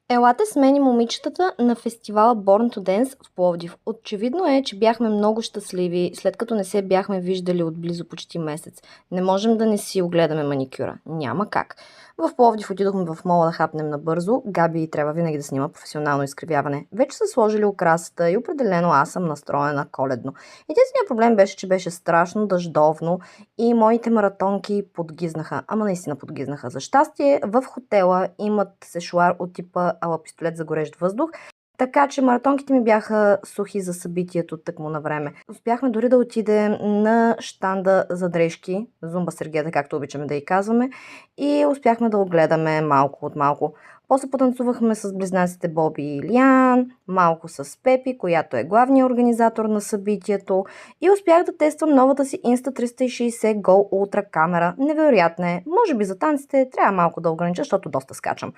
Елате с мен и момичетата на фестивала Born to Dance в Пловдив. Очевидно е, че бяхме много щастливи, след като не се бяхме виждали отблизо почти месец. Не можем да не си огледаме маникюра. Няма как. В Пловдив отидохме в мола да хапнем набързо. Габи трябва винаги да снима професионално изкривяване. Вече са сложили украсата и определено аз съм настроена коледно. Единственият проблем беше, че беше страшно дъждовно и моите маратонки подгизнаха. Ама наистина подгизнаха. За щастие, в хотела имат сешуар от типа ала пистолет за горещ въздух, така че маратонките ми бяха сухи за събитието тъкмо на време. Успяхме дори да отидем на щанда за дрежки, Зумба Сергеда, както обичаме да й казваме, и успяхме да огледаме малко от малко. После потанцувахме с близнаците Боби и Илиан, малко с Пепи, която е главният организатор на събитието, и успях да тествам новата си Insta360 Go Ultra камера. Невероятна е. Може би за танците трябва малко да огранича, защото доста скачам.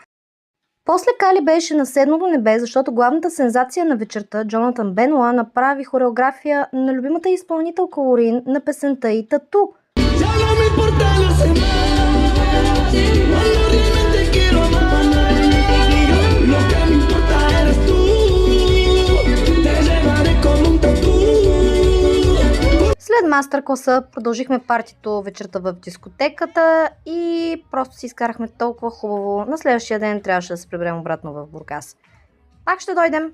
После Кали беше на седмото небе, защото главната сензация на вечерта, Джонатан Бенуа, направи хореография на любимата изпълнителка Лорин на песента и Тату. Ya no me importan los demás, cuando realmente quiero amar, lo que me importa eres tú, te llevaré como un tatú. След мастер-класа продължихме партито вечерта в дискотеката и просто си изкарахме толкова хубаво. На следващия ден трябваше да се приберем обратно в Бургас. Пак ще дойдем!